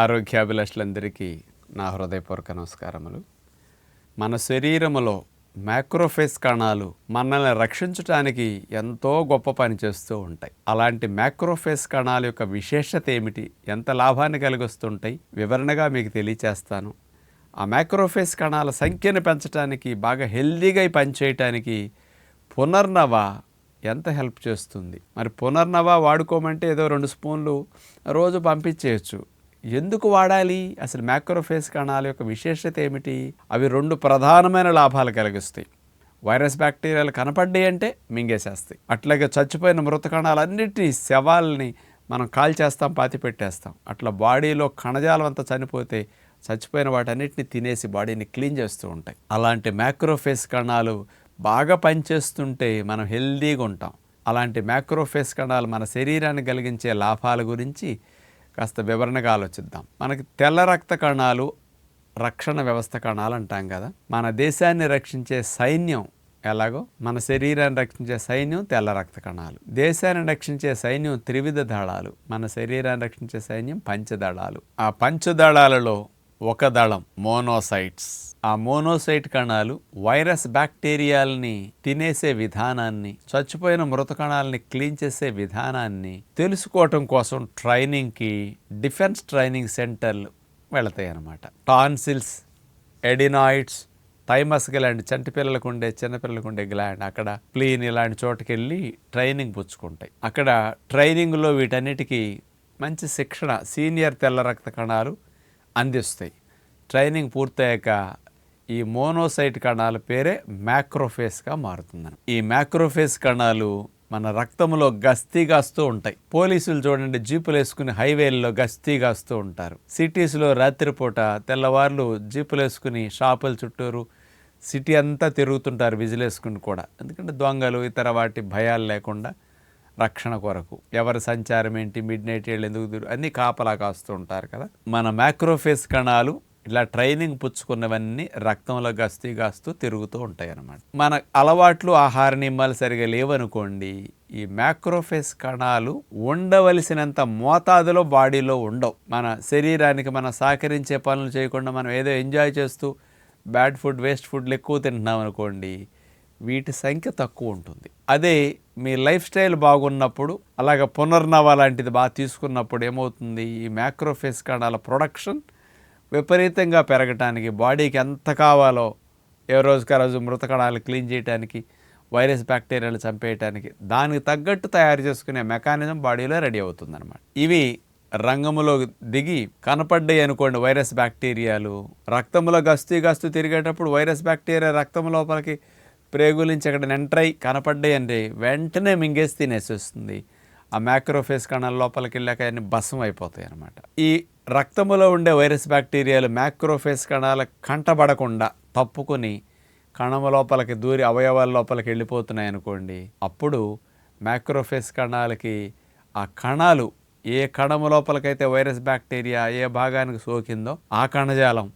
ఆరోగ్యాభిలాషులందరికీ నా హృదయపూర్వక నమస్కారములు. మన శరీరములో మ్యాక్రోఫేస్ కణాలు మనల్ని రక్షించడానికి ఎంతో గొప్ప పని చేస్తూ ఉంటాయి. అలాంటి మ్యాక్రోఫేస్ కణాల యొక్క విశేషత ఏమిటి, ఎంత లాభాన్ని కలిగిస్తుంటాయి వివరణగా మీకు తెలియచేస్తాను. ఆ మ్యాక్రోఫేస్ కణాల సంఖ్యను పెంచడానికి, బాగా హెల్దీగా పనిచేయటానికి పునర్నవ ఎంత హెల్ప్ చేస్తుంది. మరి పునర్నవ వాడుకోమంటే ఏదో 2 స్పూన్లు రోజు పంపించేయచ్చు. ఎందుకు వాడాలి? అసలు మ్యాక్రోఫేస్ కణాల యొక్క విశేషత ఏమిటి? అవి 2 ప్రధానమైన లాభాలు కలిగిస్తాయి. వైరస్ బ్యాక్టీరియాలు కనపడ్డాయి అంటే మింగేసేస్తాయి. అట్లాగే చచ్చిపోయిన మృత కణాలన్నింటినీ, శవాల్ని మనం కాల్చేస్తాం, పాతి పెట్టేస్తాం. అట్లా బాడీలో కణజాలం అంతా చనిపోతే చచ్చిపోయిన వాటన్నిటిని తినేసి బాడీని క్లీన్ చేస్తూ ఉంటాయి. అలాంటి మ్యాక్రోఫేస్ కణాలు బాగా పనిచేస్తుంటే మనం హెల్దీగా ఉంటాం. అలాంటి మ్యాక్రోఫేస్ కణాలు మన శరీరాన్ని కలిగించే లాభాల గురించి కాస్త వివరణగా ఆలోచిద్దాం. మనకి తెల్ల రక్త కణాలు రక్షణ వ్యవస్థ కణాలు అంటాం కదా. మన దేశాన్ని రక్షించే సైన్యం ఎలాగో మన శరీరాన్ని రక్షించే సైన్యం తెల్ల రక్త కణాలు. దేశాన్ని రక్షించే సైన్యం త్రివిధ దళాలు, మన శరీరాన్ని రక్షించే సైన్యం పంచదళాలు. ఆ పంచదళాలలో ఒక దళం మోనోసైట్స్. ఆ మోనోసైట్ కణాలు వైరస్ బ్యాక్టీరియాలని తినేసే విధానాన్ని, చచ్చిపోయిన మృత కణాలని క్లీన్ చేసే విధానాన్ని తెలుసుకోవటం కోసం ట్రైనింగ్కి డిఫెన్స్ ట్రైనింగ్ సెంటర్లు వెళతాయి అన్నమాట. టాన్సిల్స్, ఎడినాయిడ్స్, థైమస్ గ్లాండ్, చంటి పిల్లలకు ఉండే, చిన్నపిల్లలకు ఉండే గ్లాండ్, అక్కడ ప్లీన్ ఇలాంటి చోటుకి వెళ్ళి ట్రైనింగ్ పుచ్చుకుంటాయి. అక్కడ ట్రైనింగ్లో వీటన్నిటికీ మంచి శిక్షణ సీనియర్ తెల్ల రక్త కణాలు అందిస్తాయి. ట్రైనింగ్ పూర్తయ్యాక ఈ మోనోసైట్ కణాల పేరే మ్యాక్రోఫేస్గా మారుతుందని. ఈ మ్యాక్రోఫేస్ కణాలు మన రక్తంలో గస్తీ కాస్తూ ఉంటాయి. పోలీసులు చూడండి, జీపులు వేసుకుని హైవేల్లో గస్తీ కాస్తూ ఉంటారు. సిటీస్లో రాత్రిపూట తెల్లవార్లు జీపులు వేసుకుని షాపుల చుట్టూరు సిటీ అంతా తిరుగుతుంటారు విజిలేసుకుని కూడా. ఎందుకంటే దొంగలు ఇతర వాటి భయాలు లేకుండా రక్షణ కొరకు. ఎవరి సంచారం ఏంటి, మిడ్ నైట్ ఏళ్ళు ఎందుకు అన్నీ కాపలా కాస్తూ ఉంటారు కదా. మన మ్యాక్రోఫేస్ కణాలు ఇలా ట్రైనింగ్ పుచ్చుకున్నవన్నీ రక్తంలో గస్తీ కాస్తూ తిరుగుతూ ఉంటాయి అన్నమాట. మన అలవాట్లు, ఆహార నియమాలు సరిగా లేవనుకోండి, ఈ మ్యాక్రోఫేస్ కణాలు ఉండవలసినంత మోతాదులో బాడీలో ఉండవు. మన శరీరానికి మనం సహకరించే పనులు చేయకుండా మనం ఏదో ఎంజాయ్ చేస్తూ బ్యాడ్ ఫుడ్, వేస్ట్ ఫుడ్లు ఎక్కువ తింటున్నాం అనుకోండి, వీటి సంఖ్య తక్కువ ఉంటుంది. అదే మీ లైఫ్ స్టైల్ బాగున్నప్పుడు, అలాగ పునర్నవ లాంటిది బాగా తీసుకున్నప్పుడు ఏమవుతుంది, ఈ మ్యాక్రోఫేస్ కణాల ప్రొడక్షన్ విపరీతంగా పెరగటానికి, బాడీకి ఎంత కావాలో ఏ రోజుకి ఆ రోజు మృత కణాలు క్లీన్ చేయడానికి, వైరస్ బ్యాక్టీరియాలు చంపేయటానికి దానికి తగ్గట్టు తయారు చేసుకునే మెకానిజం బాడీలో రెడీ అవుతుంది అనమాట. ఇవి రంగంలో దిగి కనపడ్డాయి అనుకోండి వైరస్ బ్యాక్టీరియాలు, రక్తంలో గస్తూ తిరిగేటప్పుడు వైరస్ బ్యాక్టీరియా రక్తం లోపలికి ప్రేగులించి అక్కడ ఎంటర్ కనపడ్డాయి అంటే వెంటనే మింగేసి తినేసేస్తుంది. ఆ మ్యాక్రోఫేస్ కణాల లోపలికి వెళ్ళాక అన్ని భస్మం అయిపోతాయి అన్నమాట. ఈ రక్తంలో ఉండే వైరస్ బ్యాక్టీరియాలు మ్యాక్రోఫేస్ కణాల కంటబడకుండా తప్పుకొని కణం లోపలికి దూరి అవయవాల లోపలికి వెళ్ళిపోతున్నాయి అనుకోండి, అప్పుడు మ్యాక్రోఫేస్ కణాలకి ఆ కణాలు ఏ కణము లోపలికైతే వైరస్ బ్యాక్టీరియా ఏ భాగానికి సోకిందో ఆ కణజాలం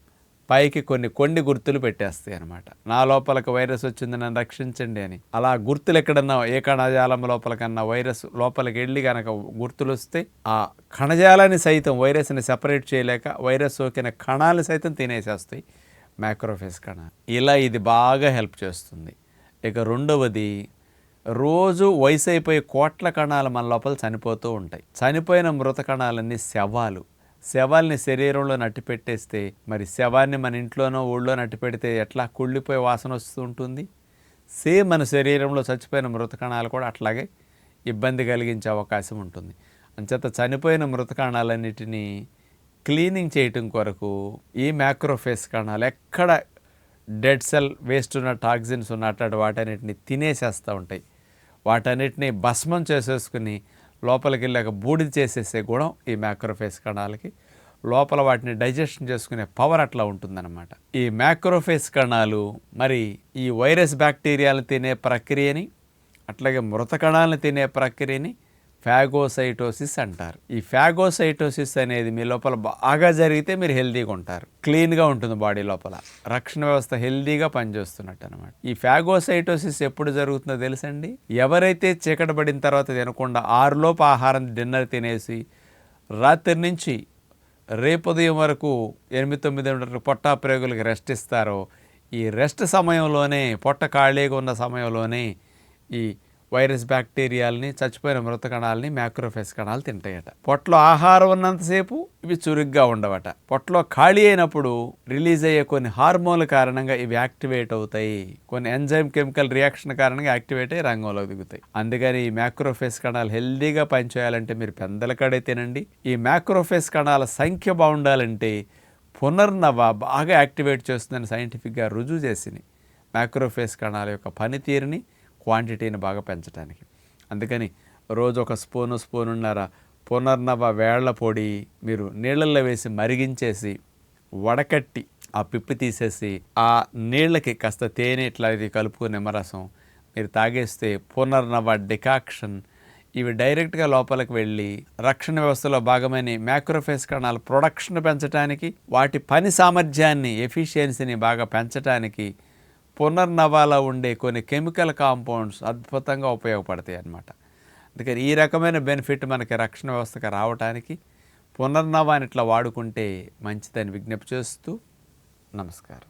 పైకి కొన్ని గుర్తులు పెట్టేస్తాయి అనమాట. నా లోపలికి వైరస్ వచ్చింది, నన్ను రక్షించండి అని. అలా గుర్తులు ఎక్కడన్నా ఏ కణజాలం లోపలికన్నా వైరస్ లోపలికి వెళ్ళి కనుక గుర్తులు వస్తే ఆ కణజాలాన్ని సైతం, వైరస్ని సెపరేట్ చేయలేక వైరస్ సోకిన కణాలు సైతం తినేసేస్తాయి మ్యాక్రోఫేస్ కణాలు. ఇలా ఇది బాగా హెల్ప్ చేస్తుంది. ఇక రెండవది, రోజు వయసు అయిపోయి కోట్ల కణాలు మన లోపల చనిపోతూ ఉంటాయి. చనిపోయిన మృత కణాలన్నీ శవాల్ని శరీరంలో నట్టిపెట్టేస్తే, మరి శవాన్ని మన ఇంట్లోనో ఊళ్ళో నట్టిపెడితే ఎట్లా కుళ్ళిపోయి వాసన వస్తూ ఉంటుంది. సేమ్ మన శరీరంలో చచ్చిపోయిన మృత కణాలు కూడా అట్లాగే ఇబ్బంది కలిగించే అవకాశం ఉంటుంది. అంచేత చనిపోయిన మృత కణాలన్నిటినీ క్లీనింగ్ చేయటం కొరకు ఈ మ్యాక్రోఫేస్ కణాలు ఎక్కడ డెడ్ సెల్ వేస్ట్ ఉన్న టాక్సిన్స్ ఉన్నట్టు వాటన్నిటిని తినేసేస్తూ ఉంటాయి. వాటన్నిటిని భస్మం చేసేసుకుని లోపలికి వెళ్ళాక బూడిద చేసేసే గుణం ఈ మ్యాక్రోఫేస్ కణాలకి, లోపల వాటిని డైజెషన్ చేసుకునే పవర్ అట్లా ఉంటుందన్నమాట. ఈ మ్యాక్రోఫేస్ కణాలు మరి ఈ వైరస్ బ్యాక్టీరియాలు తినే ప్రక్రియని, అట్లాగే మృత కణాలను తినే ప్రక్రియని ఫాగోసైటోసిస్ అంటారు. ఈ ఫాగోసైటోసిస్ అనేది మీ లోపల బాగా జరిగితే మీరు హెల్దీగా ఉంటారు, క్లీన్గా ఉంటుంది బాడీ లోపల, రక్షణ వ్యవస్థ హెల్దీగా పనిచేస్తున్నట్టు అనమాట. ఈ ఫాగోసైటోసిస్ ఎప్పుడు జరుగుతుందో తెలుసండి? ఎవరైతే చీకటి పడిన తర్వాత తినకుండా 6 లోపు ఆహారం డిన్నర్ తినేసి రాత్రి నుంచి రేపు ఉదయం వరకు 8-9 గంటలకు పొట్టా ప్రేగులకు రెస్ట్ ఇస్తారో, ఈ రెస్ట్ సమయంలోనే పొట్ట ఖాళీగా ఉన్న సమయంలోనే ఈ వైరస్ బ్యాక్టీరియాలని, చచ్చిపోయిన మృత కణాలని మ్యాక్రోఫేజ్ కణాలు తింటాయట. పొట్టలో ఆహారం ఉన్నంతసేపు ఇవి చురుగ్గా ఉండవట. పొట్టలో ఖాళీ అయినప్పుడు రిలీజ్ అయ్యే కొన్ని హార్మోన్ల కారణంగా ఇవి యాక్టివేట్ అవుతాయి. కొన్ని ఎంజైమ్ కెమికల్ రియాక్షన్ కారణంగా యాక్టివేట్ అయ్యి రంగంలోకి దిగుతాయి. అందుకని ఈ మ్యాక్రోఫేజ్ కణాలు హెల్దీగా పనిచేయాలంటే మీరు పెందలకడే తినండి. ఈ మ్యాక్రోఫేజ్ కణాల సంఖ్య బాగుండాలంటే పునర్నవ బాగా యాక్టివేట్ చేస్తుందని సైంటిఫిక్గా రుజువు చేసింది. మ్యాక్రోఫేజ్ కణాల యొక్క పనితీరుని, క్వాంటిటీని బాగా పెంచడానికి. అందుకని రోజు ఒక స్పూనున్నర పునర్నవ వేళ్ల పొడి మీరు నీళ్ళల్లో వేసి మరిగించేసి వడకట్టి ఆ పిప్పి తీసేసి ఆ నీళ్ళకి కాస్త తేనె ఇట్లా ఇది కలుపుకుని నిమ్మరసం మీరు తాగేస్తే పునర్నవ డికాక్షన్ ఇవి డైరెక్ట్గా లోపలికి వెళ్ళి రక్షణ వ్యవస్థలో భాగమైన మ్యాక్రోఫేజ్ కణాల ప్రొడక్షన్ పెంచడానికి, వాటి పని సామర్థ్యాన్ని, ఎఫిషియన్సీని బాగా పెంచడానికి పునర్నవాలో ఉండే కొన్ని కెమికల్ కాంపౌండ్స్ అద్భుతంగా ఉపయోగపడతాయి అన్నమాట. అందుకని ఈ రకమైన బెనిఫిట్ మనకి రక్షణ వ్యవస్థకు రావడానికి పునర్నవాన్ని ఇట్లా వాడుకుంటే మంచిదని విజ్ఞప్తి చేస్తూ నమస్కారం.